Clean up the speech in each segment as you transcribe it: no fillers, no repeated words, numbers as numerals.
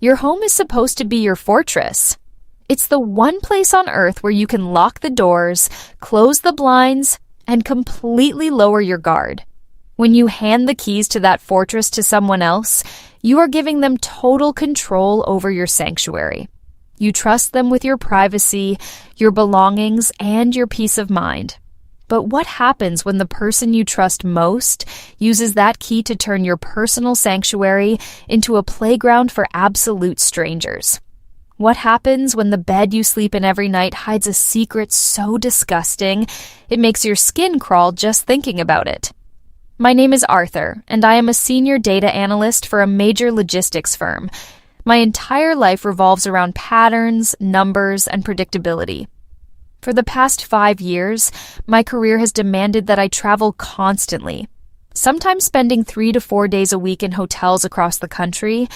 Your home is supposed to be your fortress. It's the one place on earth where you can lock the doors, close the blinds, and completely lower your guard. When you hand the keys to that fortress to someone else, you are giving them total control over your sanctuary. You trust them with your privacy, your belongings, and your peace of mind. But what happens when the person you trust most uses that key to turn your personal sanctuary into a playground for absolute strangers? What happens when the bed you sleep in every night hides a secret so disgusting it makes your skin crawl just thinking about it? My name is Arthur, and I am a senior data analyst for a major logistics firm. My entire life revolves around patterns, numbers, and predictability. For the past 5 years, my career has demanded that I travel constantly, sometimes spending 3 to 4 days a week in hotels across the country.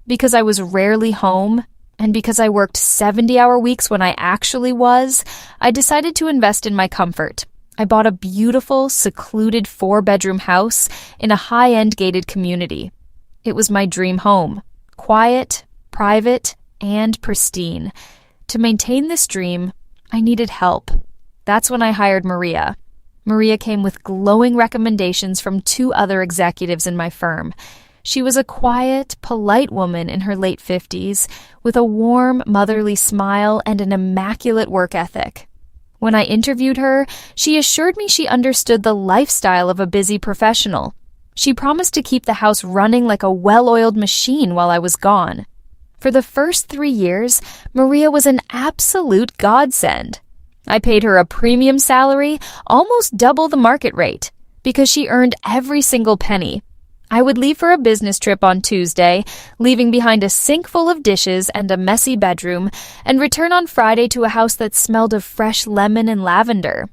Because I was rarely home, and because I worked 70-hour weeks when I actually was, I decided to invest in my comfort. I bought a beautiful, secluded 4-bedroom house in a high-end gated community. It was my dream home, quiet, private, and pristine. To maintain this dream, I needed help. That's when I hired Maria. Maria came with glowing recommendations from 2 other executives in my firm. She was a quiet, polite woman in her late 50s with a warm, motherly smile and an immaculate work ethic. When I interviewed her, she assured me she understood the lifestyle of a busy professional. She promised to keep the house running like a well-oiled machine while I was gone. For the first 3 years, Maria was an absolute godsend. I paid her a premium salary, almost double the market rate, because she earned every single penny. I would leave for a business trip on Tuesday, leaving behind a sink full of dishes and a messy bedroom, and return on Friday to a house that smelled of fresh lemon and lavender.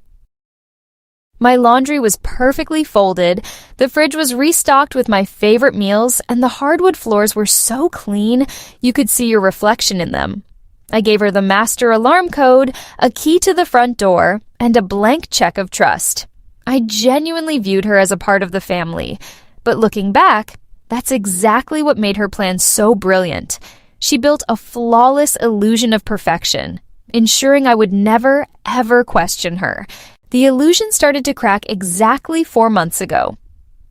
My laundry was perfectly folded, the fridge was restocked with my favorite meals, and the hardwood floors were so clean you could see your reflection in them. I gave her the master alarm code, a key to the front door, and a blank check of trust. I genuinely viewed her as a part of the family. But looking back, that's exactly what made her plan so brilliant. She built a flawless illusion of perfection, ensuring I would never, ever question her. The illusion started to crack exactly 4 months ago.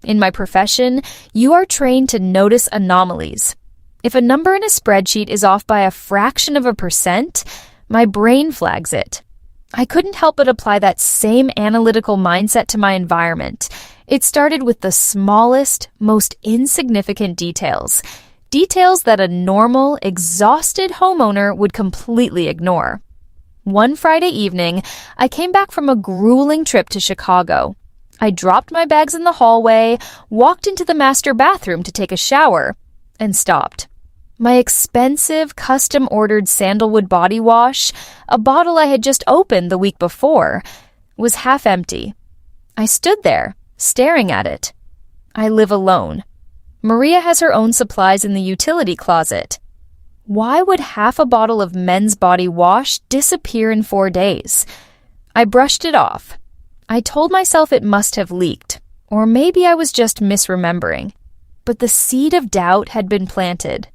In my profession, you are trained to notice anomalies. If a number in a spreadsheet is off by a fraction of a percent, my brain flags it. I couldn't help but apply that same analytical mindset to my environment. It started with the smallest, most insignificant details. Details that a normal, exhausted homeowner would completely ignore. One Friday evening, I came back from a grueling trip to Chicago. I dropped my bags in the hallway, walked into the master bathroom to take a shower, and stopped. My expensive, custom-ordered sandalwood body wash, a bottle I had just opened the week before, was half empty. I stood there, staring at it. I live alone. Maria has her own supplies in the utility closet. Why would half a bottle of men's body wash disappear in 4 days? I brushed it off. I told myself it must have leaked, or maybe I was just misremembering. But the seed of doubt had been planted.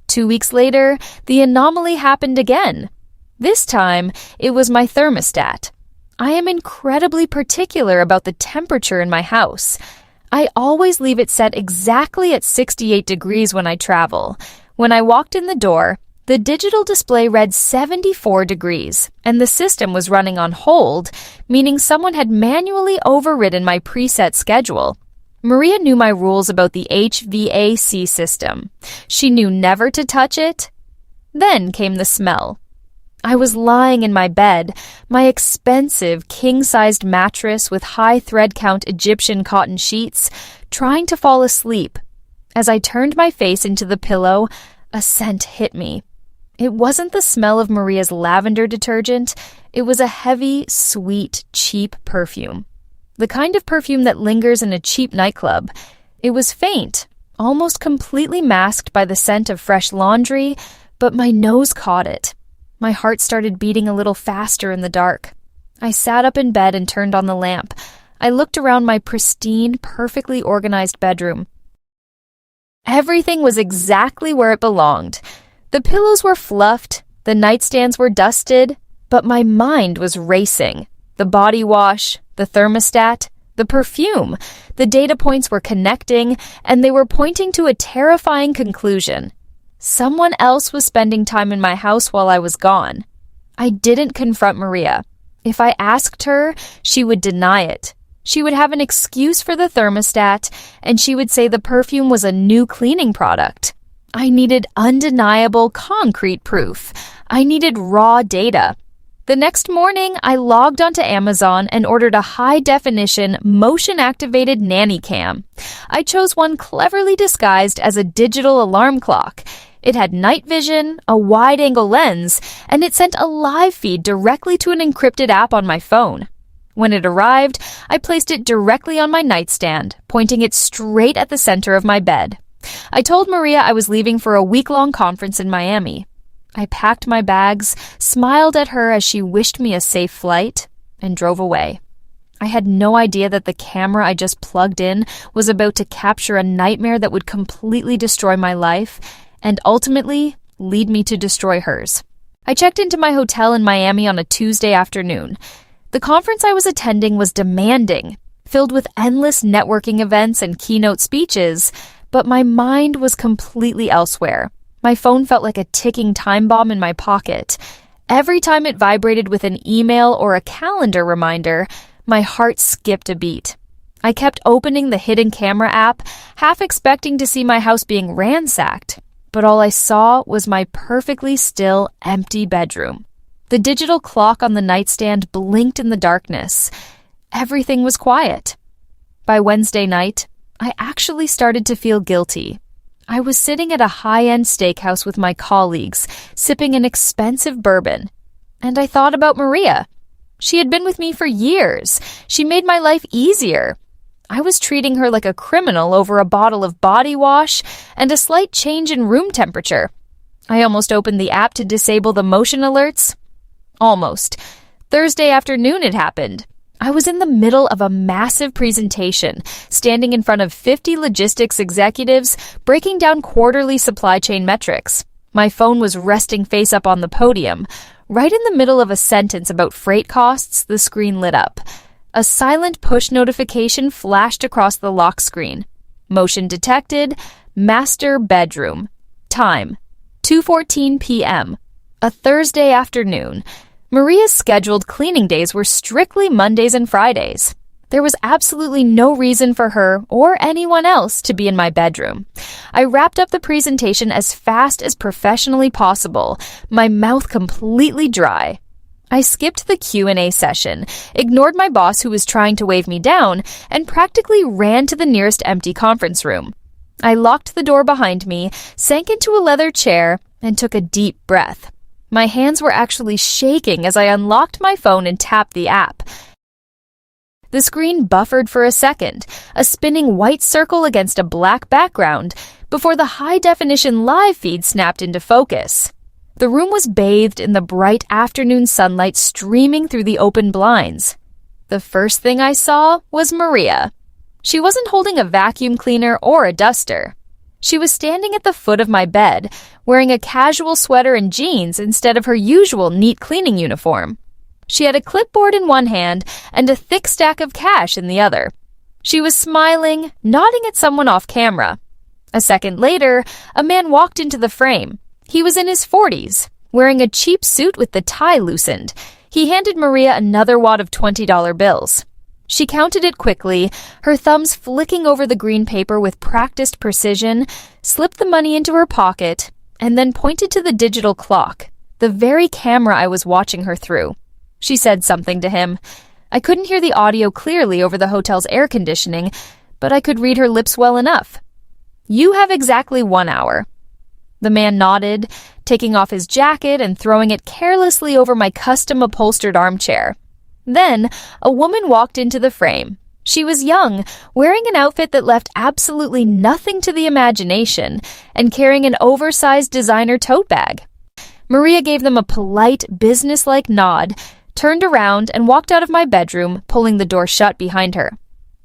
2 weeks later, the anomaly happened again. This time, it was my thermostat. I am incredibly particular about the temperature in my house. I always leave it set exactly at 68 degrees when I travel. When I walked in the door, the digital display read 74 degrees, and the system was running on hold, meaning someone had manually overridden my preset schedule. Maria knew my rules about the HVAC system. She knew never to touch it. Then came the smell. I was lying in my bed, my expensive king-sized mattress with high thread count Egyptian cotton sheets, trying to fall asleep. As I turned my face into the pillow, a scent hit me. It wasn't the smell of Maria's lavender detergent. It was a heavy, sweet, cheap perfume. The kind of perfume that lingers in a cheap nightclub. It was faint, almost completely masked by the scent of fresh laundry, but my nose caught it. My heart started beating a little faster in the dark. I sat up in bed and turned on the lamp. I looked around my pristine, perfectly organized bedroom. Everything was exactly where it belonged. The pillows were fluffed, the nightstands were dusted, but my mind was racing. The body wash, the thermostat, the perfume, the data points were connecting, and they were pointing to a terrifying conclusion. Someone else was spending time in my house while I was gone. I didn't confront Maria. If I asked her, she would deny it. She would have an excuse for the thermostat, and she would say the perfume was a new cleaning product. I needed undeniable, concrete proof. I needed raw data. The next morning, I logged onto Amazon and ordered a high-definition, motion-activated Nanny Cam. I chose one cleverly disguised as a digital alarm clock. It had night vision, a wide-angle lens, and it sent a live feed directly to an encrypted app on my phone. When it arrived, I placed it directly on my nightstand, pointing it straight at the center of my bed. I told Maria I was leaving for a week-long conference in Miami. I packed my bags, smiled at her as she wished me a safe flight, and drove away. I had no idea that the camera I just plugged in was about to capture a nightmare that would completely destroy my life and ultimately lead me to destroy hers. I checked into my hotel in Miami on a Tuesday afternoon. The conference I was attending was demanding, filled with endless networking events and keynote speeches, but my mind was completely elsewhere. My phone felt like a ticking time bomb in my pocket. Every time it vibrated with an email or a calendar reminder, my heart skipped a beat. I kept opening the hidden camera app, half expecting to see my house being ransacked, but all I saw was my perfectly still, empty bedroom. The digital clock on the nightstand blinked in the darkness. Everything was quiet. By Wednesday night, I actually started to feel guilty. I was sitting at a high-end steakhouse with my colleagues, sipping an expensive bourbon, and I thought about Maria. She had been with me for years. She made my life easier. I was treating her like a criminal over a bottle of body wash and a slight change in room temperature. I almost opened the app to disable the motion alerts. Almost. Thursday afternoon it happened. I was in the middle of a massive presentation, standing in front of 50 logistics executives, breaking down quarterly supply chain metrics. My phone was resting face up on the podium. Right in the middle of a sentence about freight costs, the screen lit up. A silent push notification flashed across the lock screen. Motion detected. Master bedroom. Time: 2:14 p.m. A Thursday afternoon. Maria's scheduled cleaning days were strictly Mondays and Fridays. There was absolutely no reason for her or anyone else to be in my bedroom. I wrapped up the presentation as fast as professionally possible, my mouth completely dry. I skipped the Q&A session, ignored my boss who was trying to wave me down, and practically ran to the nearest empty conference room. I locked the door behind me, sank into a leather chair, and took a deep breath. My hands were actually shaking as I unlocked my phone and tapped the app. The screen buffered for a second, a spinning white circle against a black background, before the high-definition live feed snapped into focus. The room was bathed in the bright afternoon sunlight streaming through the open blinds. The first thing I saw was Maria. She wasn't holding a vacuum cleaner or a duster. She was standing at the foot of my bed, wearing a casual sweater and jeans instead of her usual neat cleaning uniform. She had a clipboard in one hand and a thick stack of cash in the other. She was smiling, nodding at someone off camera. A second later, a man walked into the frame. He was in his 40s, wearing a cheap suit with the tie loosened. He handed Maria another wad of $20 bills. She counted it quickly, her thumbs flicking over the green paper with practiced precision, slipped the money into her pocket, and then pointed to the digital clock, the very camera I was watching her through. She said something to him. I couldn't hear the audio clearly over the hotel's air conditioning, but I could read her lips well enough. "You have exactly 1 hour." The man nodded, taking off his jacket and throwing it carelessly over my custom-upholstered armchair. Then, a woman walked into the frame. She was young, wearing an outfit that left absolutely nothing to the imagination, and carrying an oversized designer tote bag. Maria gave them a polite, businesslike nod, turned around, and walked out of my bedroom, pulling the door shut behind her.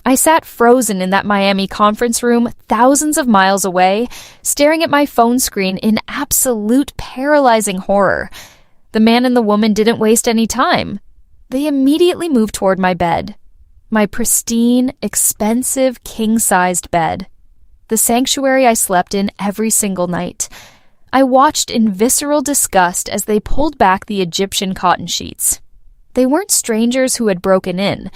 I sat frozen in that Miami conference room thousands of miles away, staring at my phone screen in absolute paralyzing horror. The man and the woman didn't waste any time. They immediately moved toward my bed. My pristine, expensive, king-sized bed. The sanctuary I slept in every single night. I watched in visceral disgust as they pulled back the Egyptian cotton sheets. They weren't strangers who had broken in.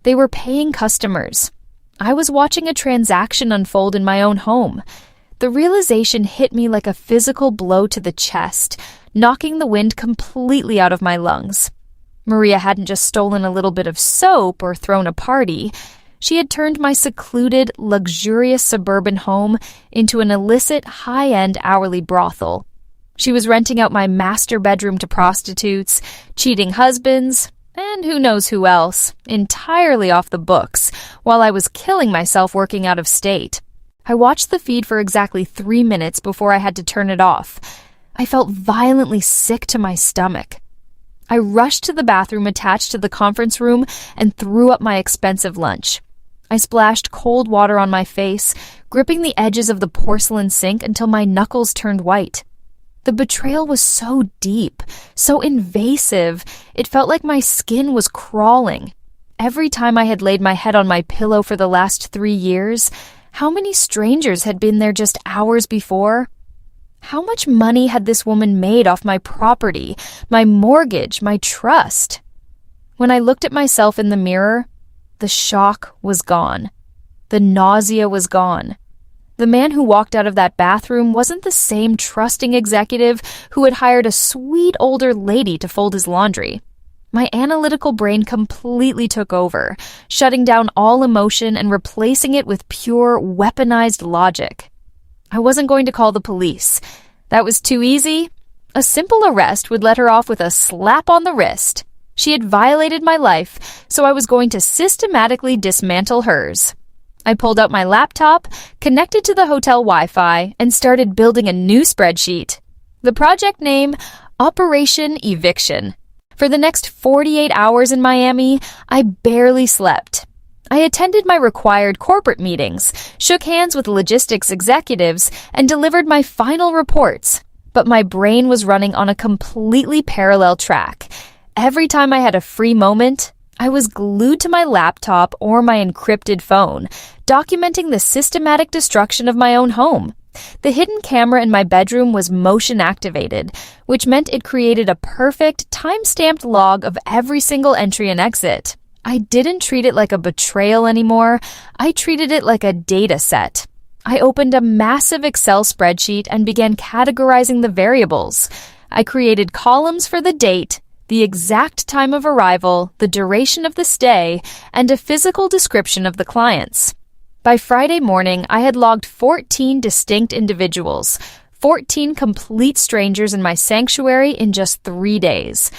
They were paying customers. I was watching a transaction unfold in my own home. The realization hit me like a physical blow to the chest, knocking the wind completely out of my lungs. Maria hadn't just stolen a little bit of soap or thrown a party. She had turned my secluded, luxurious suburban home into an illicit, high-end hourly brothel. She was renting out my master bedroom to prostitutes, cheating husbands, and who knows who else, entirely off the books, while I was killing myself working out of state. I watched the feed for exactly 3 minutes before I had to turn it off. I felt violently sick to my stomach. I rushed to the bathroom attached to the conference room and threw up my expensive lunch. I splashed cold water on my face, gripping the edges of the porcelain sink until my knuckles turned white. The betrayal was so deep, so invasive, it felt like my skin was crawling. Every time I had laid my head on my pillow for the last 3 years, how many strangers had been there just hours before? How much money had this woman made off my property, my mortgage, my trust? When I looked at myself in the mirror, the shock was gone. The nausea was gone. The man who walked out of that bathroom wasn't the same trusting executive who had hired a sweet older lady to fold his laundry. My analytical brain completely took over, shutting down all emotion and replacing it with pure, weaponized logic. I wasn't going to call the police. That was too easy. A simple arrest would let her off with a slap on the wrist. She had violated my life, so I was going to systematically dismantle hers. I pulled out my laptop, connected to the hotel Wi-Fi, and started building a new spreadsheet. The project name, Operation Eviction. For the next 48 hours in Miami, I barely slept. I attended my required corporate meetings, shook hands with logistics executives, and delivered my final reports. But my brain was running on a completely parallel track. Every time I had a free moment, I was glued to my laptop or my encrypted phone, documenting the systematic destruction of my own home. The hidden camera in my bedroom was motion activated, which meant it created a perfect, time-stamped log of every single entry and exit. I didn't treat it like a betrayal anymore. I treated it like a data set. I opened a massive Excel spreadsheet and began categorizing the variables. I created columns for the date, the exact time of arrival, the duration of the stay, and a physical description of the clients. By Friday morning, I had logged 14 distinct individuals, 14 complete strangers in my sanctuary in just 3 days.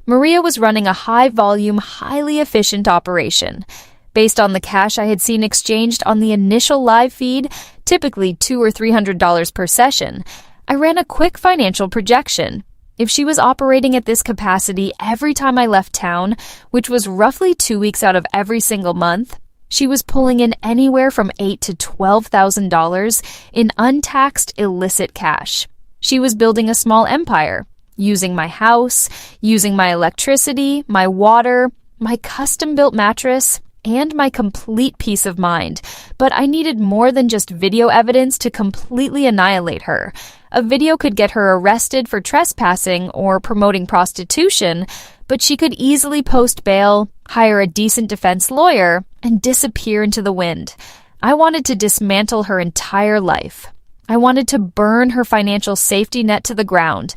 Maria was running a high-volume, highly efficient operation. Based on the cash I had seen exchanged on the initial live feed, typically $200 or $300 per session, I ran a quick financial projection. If she was operating at this capacity every time I left town, which was roughly 2 weeks out of every single month, she was pulling in anywhere from $8,000 to $12,000 in untaxed illicit cash. She was building a small empire, using my house, using my electricity, my water, my custom-built mattress, and my complete peace of mind. But I needed more than just video evidence to completely annihilate her. A video could get her arrested for trespassing or promoting prostitution, but she could easily post bail, hire a decent defense lawyer, and disappear into the wind. I wanted to dismantle her entire life. I wanted to burn her financial safety net to the ground.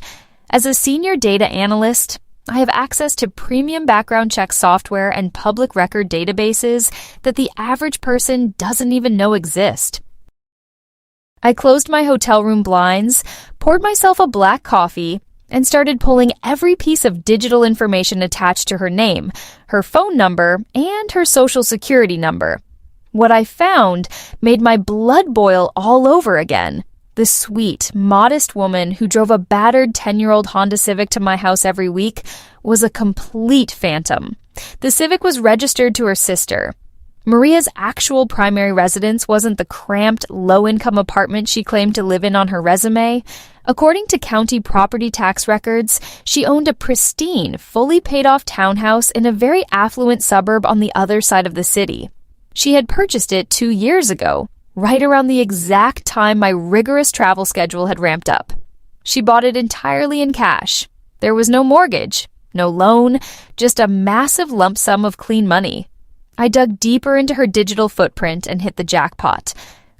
As a senior data analyst, I have access to premium background check software and public record databases that the average person doesn't even know exist. I closed my hotel room blinds, poured myself a black coffee, and started pulling every piece of digital information attached to her name, her phone number, and her social security number. What I found made my blood boil all over again. The sweet, modest woman who drove a battered 10-year-old Honda Civic to my house every week was a complete phantom. The Civic was registered to her sister. Maria's actual primary residence wasn't the cramped, low-income apartment she claimed to live in on her resume. According to county property tax records, she owned a pristine, fully paid-off townhouse in a very affluent suburb on the other side of the city. She had purchased it 2 years ago, right around the exact time my rigorous travel schedule had ramped up. She bought it entirely in cash. There was no mortgage, no loan, just a massive lump sum of clean money. I dug deeper into her digital footprint and hit the jackpot.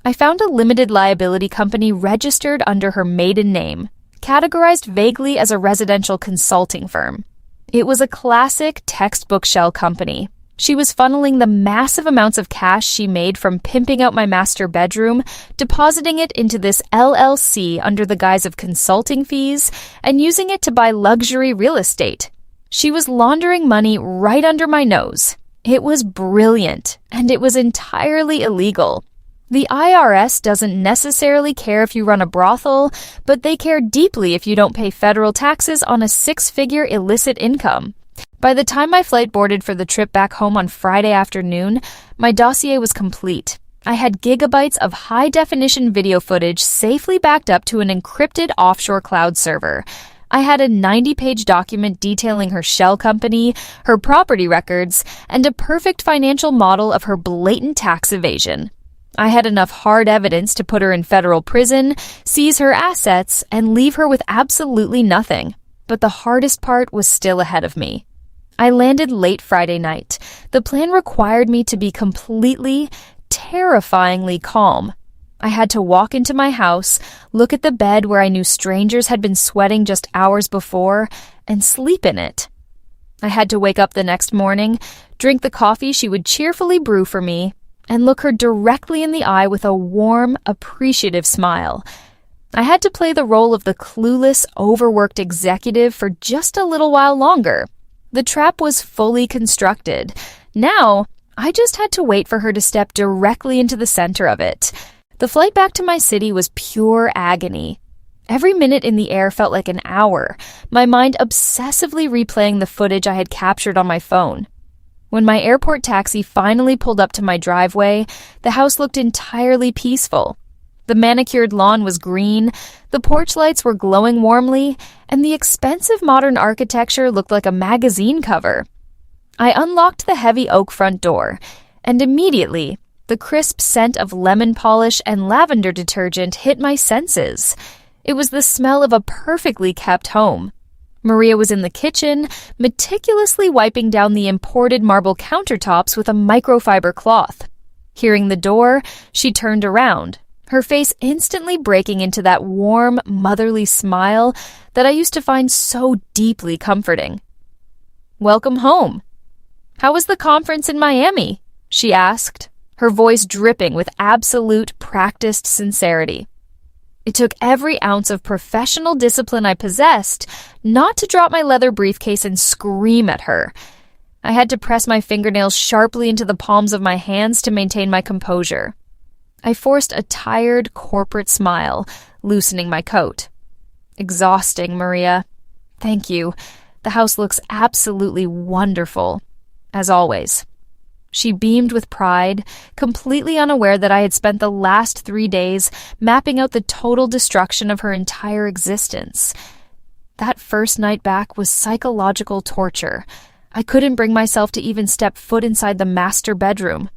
I found a limited liability company registered under her maiden name, categorized vaguely as a residential consulting firm. It was a classic textbook shell company. She was funneling the massive amounts of cash she made from pimping out my master bedroom, depositing it into this LLC under the guise of consulting fees, and using it to buy luxury real estate. She was laundering money right under my nose. It was brilliant, and it was entirely illegal. The IRS doesn't necessarily care if you run a brothel, but they care deeply if you don't pay federal taxes on a 6-figure illicit income. By the time my flight boarded for the trip back home on Friday afternoon, my dossier was complete. I had gigabytes of high-definition video footage safely backed up to an encrypted offshore cloud server. I had a 90-page document detailing her shell company, her property records, and a perfect financial model of her blatant tax evasion. I had enough hard evidence to put her in federal prison, seize her assets, and leave her with absolutely nothing. But the hardest part was still ahead of me. I landed late Friday night. The plan required me to be completely, terrifyingly calm. I had to walk into my house, look at the bed where I knew strangers had been sweating just hours before, and sleep in it. I had to wake up the next morning, drink the coffee she would cheerfully brew for me, and look her directly in the eye with a warm, appreciative smile. I had to play the role of the clueless, overworked executive for just a little while longer. The trap was fully constructed. Now, I just had to wait for her to step directly into the center of it. The flight back to my city was pure agony. Every minute in the air felt like an hour, my mind obsessively replaying the footage I had captured on my phone. When my airport taxi finally pulled up to my driveway, the house looked entirely peaceful. The manicured lawn was green, the porch lights were glowing warmly, and the expensive modern architecture looked like a magazine cover. I unlocked the heavy oak front door, and immediately, the crisp scent of lemon polish and lavender detergent hit my senses. It was the smell of a perfectly kept home. Maria was in the kitchen, meticulously wiping down the imported marble countertops with a microfiber cloth. Hearing the door, she turned around, her face instantly breaking into that warm, motherly smile that I used to find so deeply comforting. "Welcome home. How was the conference in Miami?" she asked, her voice dripping with absolute practiced sincerity. It took every ounce of professional discipline I possessed not to drop my leather briefcase and scream at her. I had to press my fingernails sharply into the palms of my hands to maintain my composure. I forced a tired, corporate smile, loosening my coat. "Exhausting, Maria. Thank you. The house looks absolutely wonderful, as always." She beamed with pride, completely unaware that I had spent the last 3 days mapping out the total destruction of her entire existence. That first night back was psychological torture. I couldn't bring myself to even step foot inside the master bedroom.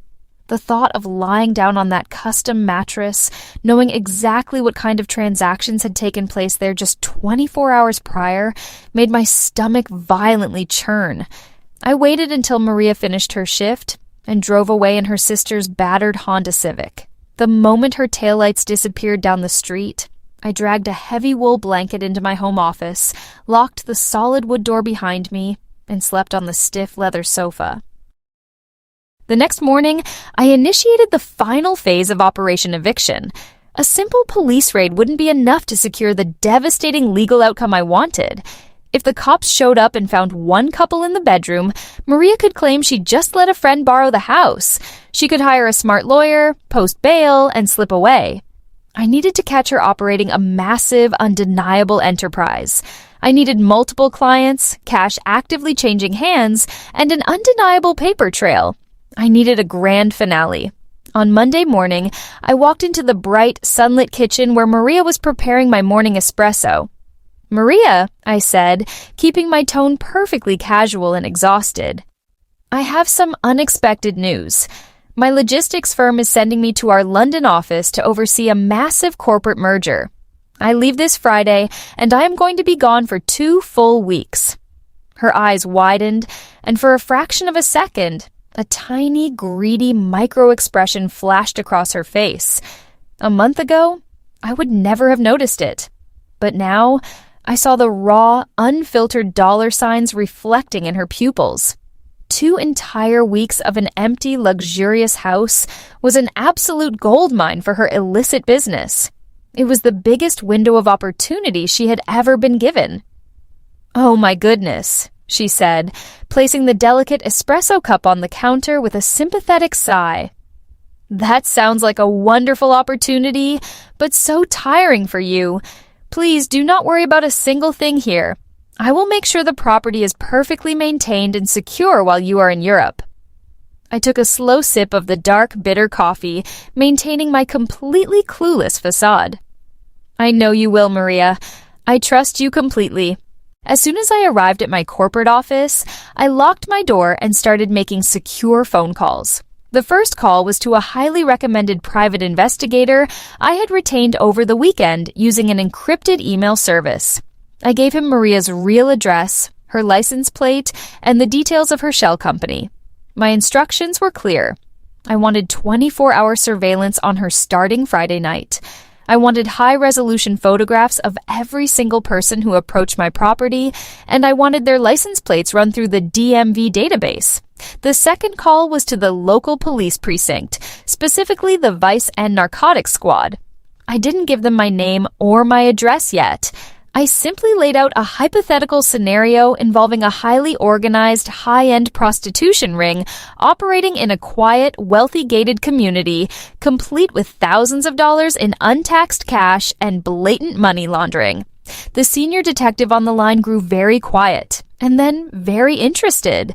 The thought of lying down on that custom mattress, knowing exactly what kind of transactions had taken place there just 24 hours prior, made my stomach violently churn. I waited until Maria finished her shift and drove away in her sister's battered Honda Civic. The moment her taillights disappeared down the street, I dragged a heavy wool blanket into my home office, locked the solid wood door behind me, and slept on the stiff leather sofa. The next morning, I initiated the final phase of Operation Eviction. A simple police raid wouldn't be enough to secure the devastating legal outcome I wanted. If the cops showed up and found one couple in the bedroom, Maria could claim she just let a friend borrow the house. She could hire a smart lawyer, post bail, and slip away. I needed to catch her operating a massive, undeniable enterprise. I needed multiple clients, cash actively changing hands, and an undeniable paper trail. I needed a grand finale. On Monday morning, I walked into the bright, sunlit kitchen where Maria was preparing my morning espresso. "Maria," I said, keeping my tone perfectly casual and exhausted. "I have some unexpected news. My logistics firm is sending me to our London office to oversee a massive corporate merger. I leave this Friday, and I am going to be gone for 2 full weeks." Her eyes widened, and for a fraction of a second, a tiny, greedy micro-expression flashed across her face. A month ago, I would never have noticed it. But now, I saw the raw, unfiltered dollar signs reflecting in her pupils. 2 entire weeks of an empty, luxurious house was an absolute goldmine for her illicit business. It was the biggest window of opportunity she had ever been given. "Oh my goodness," she said, placing the delicate espresso cup on the counter with a sympathetic sigh. "That sounds like a wonderful opportunity, but so tiring for you. Please do not worry about a single thing here. I will make sure the property is perfectly maintained and secure while you are in Europe." I took a slow sip of the dark, bitter coffee, maintaining my completely clueless facade. "I know you will, Maria. I trust you completely." As soon as I arrived at my corporate office, I locked my door and started making secure phone calls. The first call was to a highly recommended private investigator I had retained over the weekend using an encrypted email service. I gave him Maria's real address, her license plate, and the details of her shell company. My instructions were clear. I wanted 24-hour surveillance on her starting Friday night. I wanted high-resolution photographs of every single person who approached my property, and I wanted their license plates run through the DMV database. The second call was to the local police precinct, specifically the Vice and Narcotics Squad. I didn't give them my name or my address yet. I simply laid out a hypothetical scenario involving a highly organized, high-end prostitution ring operating in a quiet, wealthy gated community, complete with thousands of dollars in untaxed cash and blatant money laundering. The senior detective on the line grew very quiet, and then very interested.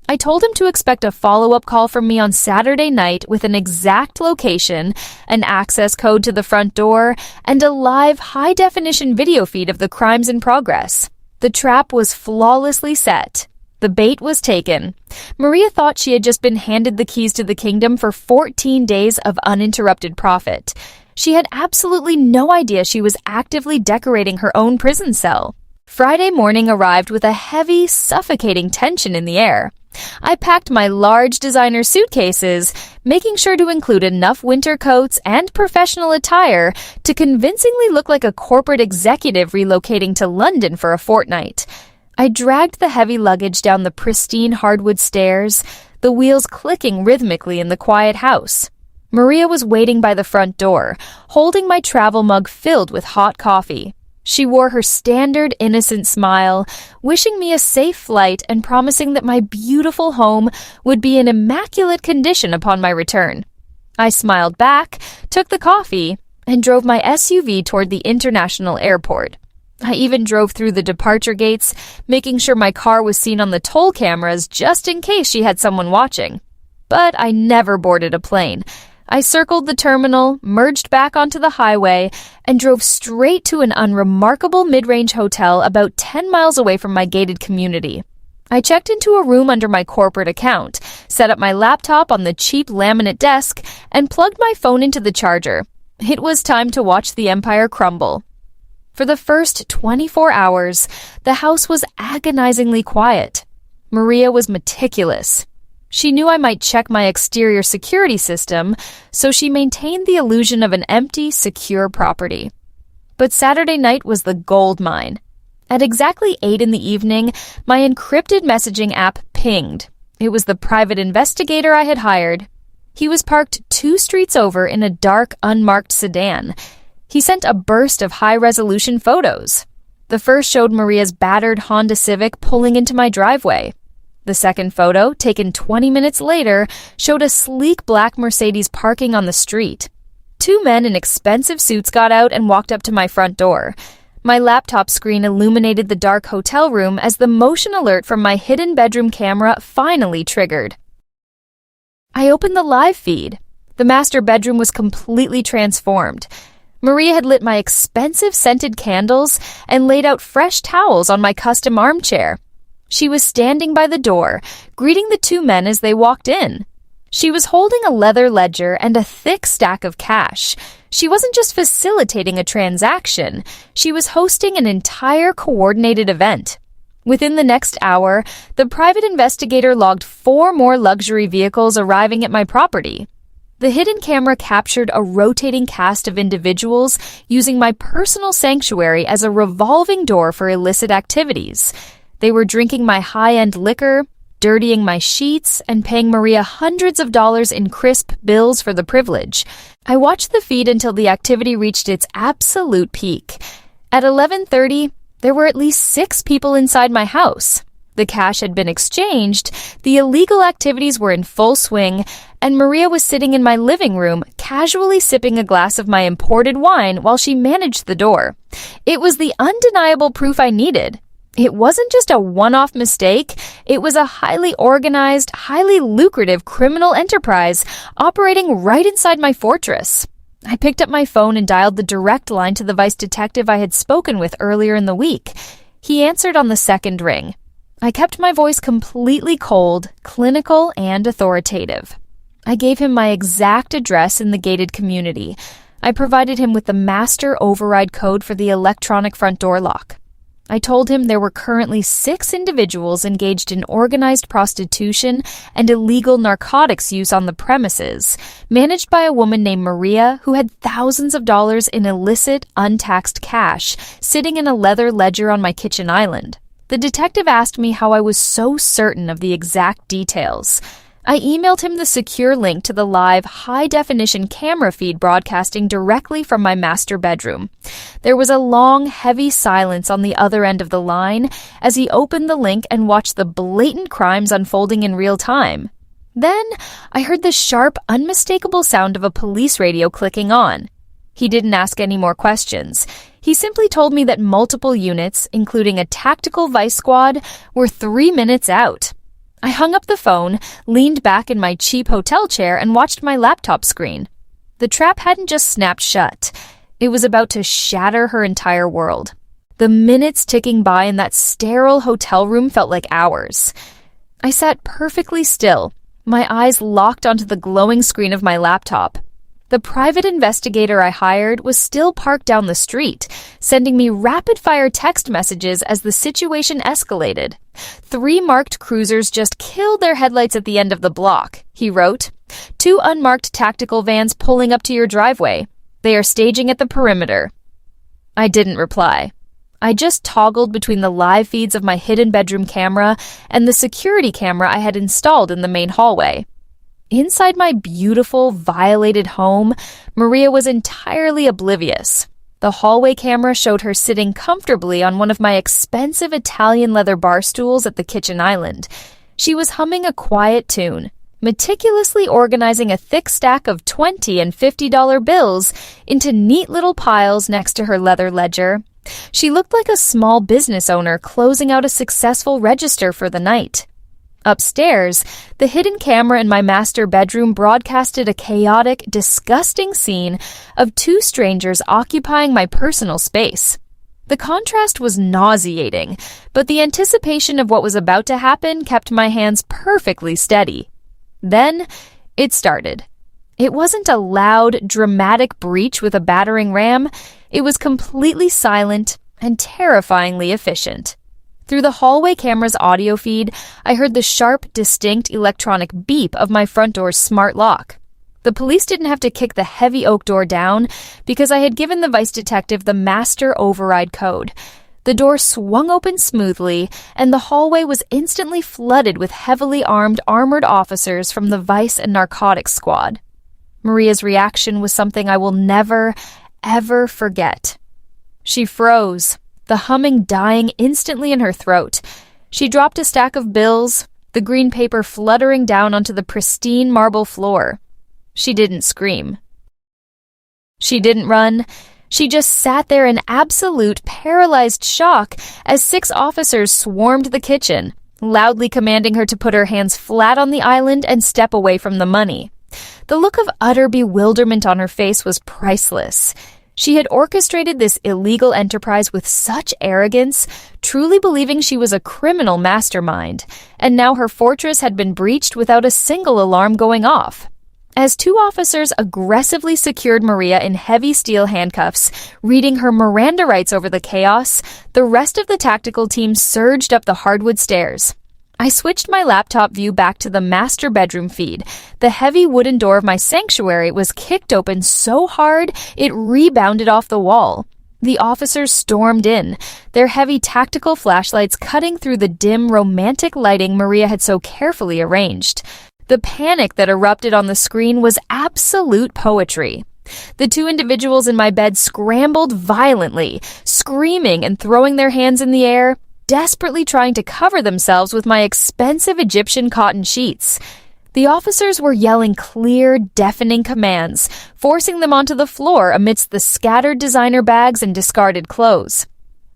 I told him to expect a follow-up call from me on Saturday night with an exact location, an access code to the front door, and a live high-definition video feed of the crimes in progress. The trap was flawlessly set. The bait was taken. Maria thought she had just been handed the keys to the kingdom for 14 days of uninterrupted profit. She had absolutely no idea she was actively decorating her own prison cell. Friday morning arrived with a heavy, suffocating tension in the air. I packed my large designer suitcases, making sure to include enough winter coats and professional attire to convincingly look like a corporate executive relocating to London for a fortnight. I dragged the heavy luggage down the pristine hardwood stairs, the wheels clicking rhythmically in the quiet house. Maria was waiting by the front door, holding my travel mug filled with hot coffee. She wore her standard innocent smile, wishing me a safe flight and promising that my beautiful home would be in immaculate condition upon my return. I smiled back, took the coffee, and drove my SUV toward the international airport. I even drove through the departure gates, making sure my car was seen on the toll cameras just in case she had someone watching. But I never boarded a plane. I circled the terminal, merged back onto the highway, and drove straight to an unremarkable mid-range hotel about 10 miles away from my gated community. I checked into a room under my corporate account, set up my laptop on the cheap laminate desk, and plugged my phone into the charger. It was time to watch the empire crumble. For the first 24 hours, the house was agonizingly quiet. Maria was meticulous. She knew I might check my exterior security system, so she maintained the illusion of an empty, secure property. But Saturday night was the gold mine. At exactly 8 in the evening, my encrypted messaging app pinged. It was the private investigator I had hired. He was parked 2 streets over in a dark, unmarked sedan. He sent a burst of high-resolution photos. The first showed Maria's battered Honda Civic pulling into my driveway. The second photo, taken 20 minutes later, showed a sleek black Mercedes parking on the street. 2 men in expensive suits got out and walked up to my front door. My laptop screen illuminated the dark hotel room as the motion alert from my hidden bedroom camera finally triggered. I opened the live feed. The master bedroom was completely transformed. Maria had lit my expensive scented candles and laid out fresh towels on my custom armchair. She was standing by the door, greeting the two men as they walked in. She was holding a leather ledger and a thick stack of cash. She wasn't just facilitating a transaction, she was hosting an entire coordinated event. Within the next hour, the private investigator logged 4 more luxury vehicles arriving at my property. The hidden camera captured a rotating cast of individuals using my personal sanctuary as a revolving door for illicit activities. They were drinking my high-end liquor, dirtying my sheets, and paying Maria hundreds of dollars in crisp bills for the privilege. I watched the feed until the activity reached its absolute peak. At 11:30, there were at least 6 people inside my house. The cash had been exchanged, the illegal activities were in full swing, and Maria was sitting in my living room, casually sipping a glass of my imported wine while she managed the door. It was the undeniable proof I needed. It wasn't just a one-off mistake, it was a highly organized, highly lucrative criminal enterprise operating right inside my fortress. I picked up my phone and dialed the direct line to the vice detective I had spoken with earlier in the week. He answered on the second ring. I kept my voice completely cold, clinical, and authoritative. I gave him my exact address in the gated community. I provided him with the master override code for the electronic front door lock. I told him there were currently 6 individuals engaged in organized prostitution and illegal narcotics use on the premises, managed by a woman named Maria who had thousands of dollars in illicit, untaxed cash sitting in a leather ledger on my kitchen island. The detective asked me how I was so certain of the exact details. I emailed him the secure link to the live, high-definition camera feed broadcasting directly from my master bedroom. There was a long, heavy silence on the other end of the line as he opened the link and watched the blatant crimes unfolding in real time. Then, I heard the sharp, unmistakable sound of a police radio clicking on. He didn't ask any more questions. He simply told me that multiple units, including a tactical vice squad, were 3 minutes out. I hung up the phone, leaned back in my cheap hotel chair, and watched my laptop screen. The trap hadn't just snapped shut. It was about to shatter her entire world. The minutes ticking by in that sterile hotel room felt like hours. I sat perfectly still, my eyes locked onto the glowing screen of my laptop. The private investigator I hired was still parked down the street, sending me rapid-fire text messages as the situation escalated. 3 marked cruisers just killed their headlights at the end of the block, he wrote. 2 unmarked tactical vans pulling up to your driveway. They are staging at the perimeter. I didn't reply. I just toggled between the live feeds of my hidden bedroom camera and the security camera I had installed in the main hallway. Inside my beautiful, violated home, Maria was entirely oblivious. The hallway camera showed her sitting comfortably on one of my expensive Italian leather bar stools at the kitchen island. She was humming a quiet tune, meticulously organizing a thick stack of $20 and $50 bills into neat little piles next to her leather ledger. She looked like a small business owner closing out a successful register for the night. Upstairs, the hidden camera in my master bedroom broadcasted a chaotic, disgusting scene of 2 strangers occupying my personal space. The contrast was nauseating, but the anticipation of what was about to happen kept my hands perfectly steady. Then, it started. It wasn't a loud, dramatic breach with a battering ram. It was completely silent and terrifyingly efficient. Through the hallway camera's audio feed, I heard the sharp, distinct electronic beep of my front door's smart lock. The police didn't have to kick the heavy oak door down because I had given the vice detective the master override code. The door swung open smoothly, and the hallway was instantly flooded with heavily armed, armored officers from the vice and narcotics squad. Maria's reaction was something I will never, ever forget. She froze, the humming dying instantly in her throat. She dropped a stack of bills, the green paper fluttering down onto the pristine marble floor. She didn't scream. She didn't run. She just sat there in absolute paralyzed shock as 6 officers swarmed the kitchen, loudly commanding her to put her hands flat on the island and step away from the money. The look of utter bewilderment on her face was priceless. She had orchestrated this illegal enterprise with such arrogance, truly believing she was a criminal mastermind, and now her fortress had been breached without a single alarm going off. As two officers aggressively secured Maria in heavy steel handcuffs, reading her Miranda rights over the chaos, the rest of the tactical team surged up the hardwood stairs. I switched my laptop view back to the master bedroom feed. The heavy wooden door of my sanctuary was kicked open so hard it rebounded off the wall. The officers stormed in, their heavy tactical flashlights cutting through the dim, romantic lighting Maria had so carefully arranged. The panic that erupted on the screen was absolute poetry. The two individuals in my bed scrambled violently, screaming and throwing their hands in the air, desperately trying to cover themselves with my expensive Egyptian cotton sheets. The officers were yelling clear, deafening commands, forcing them onto the floor amidst the scattered designer bags and discarded clothes.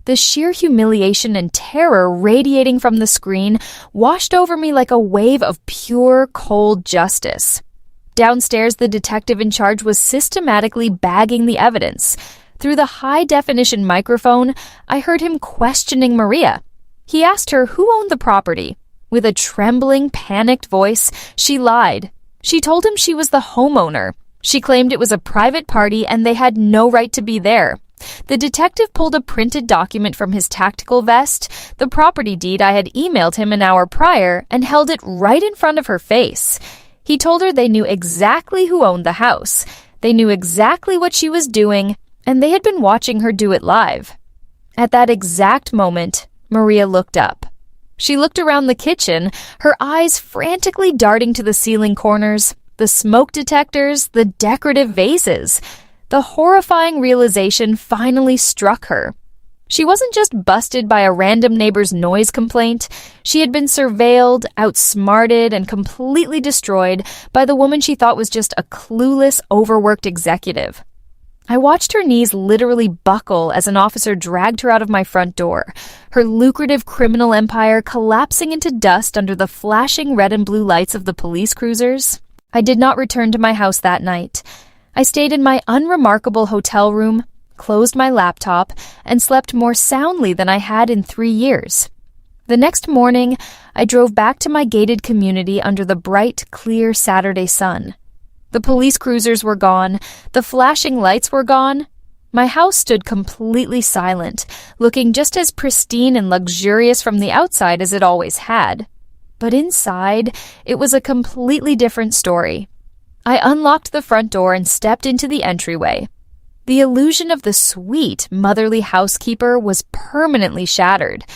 The sheer humiliation and terror radiating from the screen washed over me like a wave of pure, cold justice. Downstairs, the detective in charge was systematically bagging the evidence. Through the high-definition microphone, I heard him questioning Maria. He asked her who owned the property. With a trembling, panicked voice, she lied. She told him she was the homeowner. She claimed it was a private party and they had no right to be there. The detective pulled a printed document from his tactical vest, the property deed I had emailed him an hour prior, and held it right in front of her face. He told her they knew exactly who owned the house. They knew exactly what she was doing, and they had been watching her do it live. At that exact moment, Maria looked up. She looked around the kitchen, her eyes frantically darting to the ceiling corners, the smoke detectors, the decorative vases. The horrifying realization finally struck her. She wasn't just busted by a random neighbor's noise complaint. She had been surveilled, outsmarted, and completely destroyed by the woman she thought was just a clueless, overworked executive. I watched her knees literally buckle as an officer dragged her out of my front door, her lucrative criminal empire collapsing into dust under the flashing red and blue lights of the police cruisers. I did not return to my house that night. I stayed in my unremarkable hotel room, closed my laptop, and slept more soundly than I had in 3 years. The next morning, I drove back to my gated community under the bright, clear Saturday sun. The police cruisers were gone, the flashing lights were gone. My house stood completely silent, looking just as pristine and luxurious from the outside as it always had. But inside, it was a completely different story. I unlocked the front door and stepped into the entryway. The illusion of the sweet, motherly housekeeper was permanently shattered.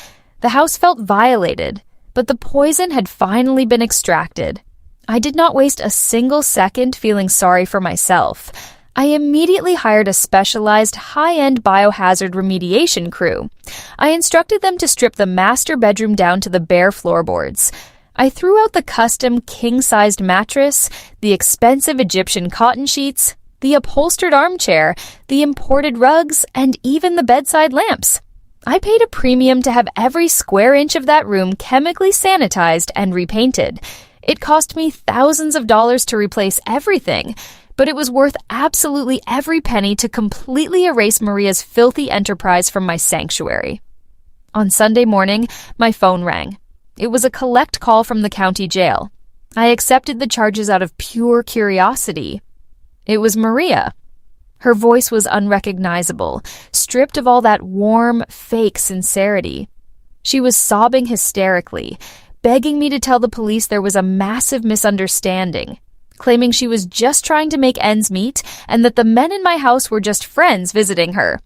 The house felt violated, but the poison had finally been extracted. I did not waste a single second feeling sorry for myself. I immediately hired a specialized, high-end biohazard remediation crew. I instructed them to strip the master bedroom down to the bare floorboards. I threw out the custom king-sized mattress, the expensive Egyptian cotton sheets, the upholstered armchair, the imported rugs, and even the bedside lamps. I paid a premium to have every square inch of that room chemically sanitized and repainted. It cost me thousands of dollars to replace everything, but it was worth absolutely every penny to completely erase Maria's filthy enterprise from my sanctuary. On Sunday morning, my phone rang. It was a collect call from the county jail. I accepted the charges out of pure curiosity. It was Maria. Her voice was unrecognizable, stripped of all that warm, fake sincerity. She was sobbing hysterically, begging me to tell the police there was a massive misunderstanding, claiming she was just trying to make ends meet and that the men in my house were just friends visiting her.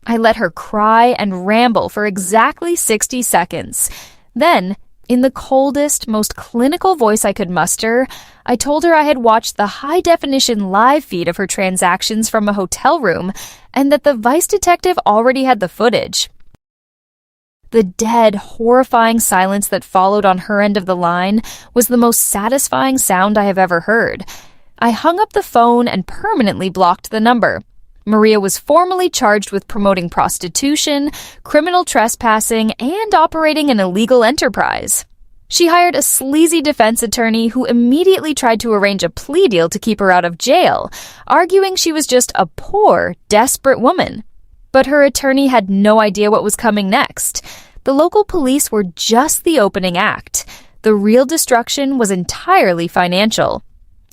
I let her cry and ramble for exactly 60 seconds. Then, in the coldest, most clinical voice I could muster, I told her I had watched the high-definition live feed of her transactions from a hotel room and that the vice detective already had the footage. The dead, horrifying silence that followed on her end of the line was the most satisfying sound I have ever heard. I hung up the phone and permanently blocked the number. Maria was formally charged with promoting prostitution, criminal trespassing, and operating an illegal enterprise. She hired a sleazy defense attorney who immediately tried to arrange a plea deal to keep her out of jail, arguing she was just a poor, desperate woman. But her attorney had no idea what was coming next. The local police were just the opening act. The real destruction was entirely financial.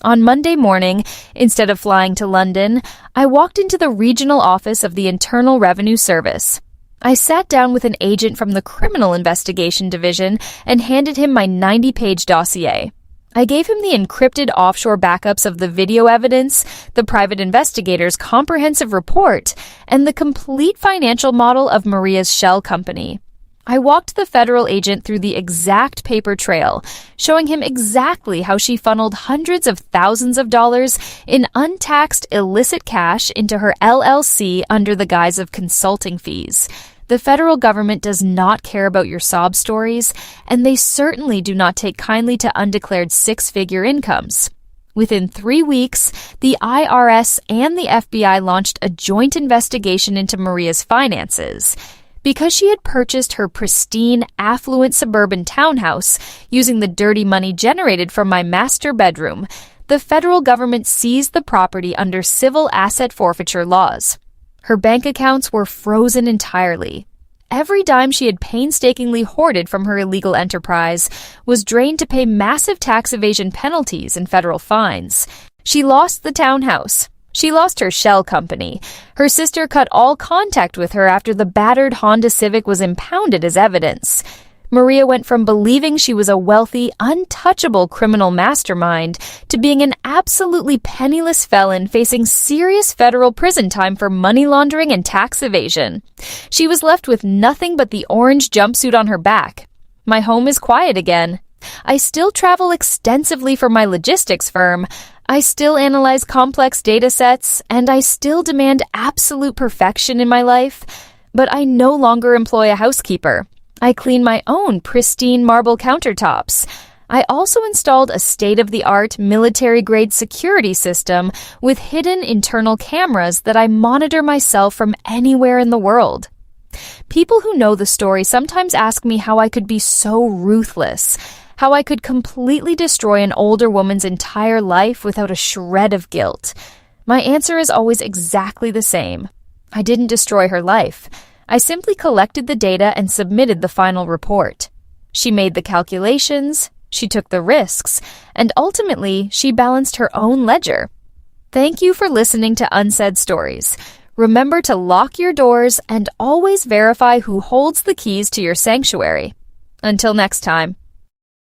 On Monday morning, instead of flying to London, I walked into the regional office of the Internal Revenue Service. I sat down with an agent from the Criminal Investigation Division and handed him my 90-page dossier. I gave him the encrypted offshore backups of the video evidence, the private investigator's comprehensive report, and the complete financial model of Maria's shell company. I walked the federal agent through the exact paper trail, showing him exactly how she funneled hundreds of thousands of dollars in untaxed illicit cash into her LLC under the guise of consulting fees. The federal government does not care about your sob stories, and they certainly do not take kindly to undeclared six-figure incomes. Within 3 weeks, the IRS and the FBI launched a joint investigation into Maria's finances. Because she had purchased her pristine, affluent suburban townhouse using the dirty money generated from my master bedroom, the federal government seized the property under civil asset forfeiture laws. Her bank accounts were frozen entirely. Every dime she had painstakingly hoarded from her illegal enterprise was drained to pay massive tax evasion penalties and federal fines. She lost the townhouse. She lost her shell company. Her sister cut all contact with her after the battered Honda Civic was impounded as evidence. Maria went from believing she was a wealthy, untouchable criminal mastermind to being an absolutely penniless felon facing serious federal prison time for money laundering and tax evasion. She was left with nothing but the orange jumpsuit on her back. My home is quiet again. I still travel extensively for my logistics firm. I still analyze complex data sets, and I still demand absolute perfection in my life, but I no longer employ a housekeeper. I clean my own pristine marble countertops. I also installed a state-of-the-art military-grade security system with hidden internal cameras that I monitor myself from anywhere in the world. People who know the story sometimes ask me how I could be so ruthless, how I could completely destroy an older woman's entire life without a shred of guilt. My answer is always exactly the same. I didn't destroy her life. I simply collected the data and submitted the final report. She made the calculations, she took the risks, and ultimately, she balanced her own ledger. Thank you for listening to Unsaid Stories. Remember to lock your doors and always verify who holds the keys to your sanctuary. Until next time.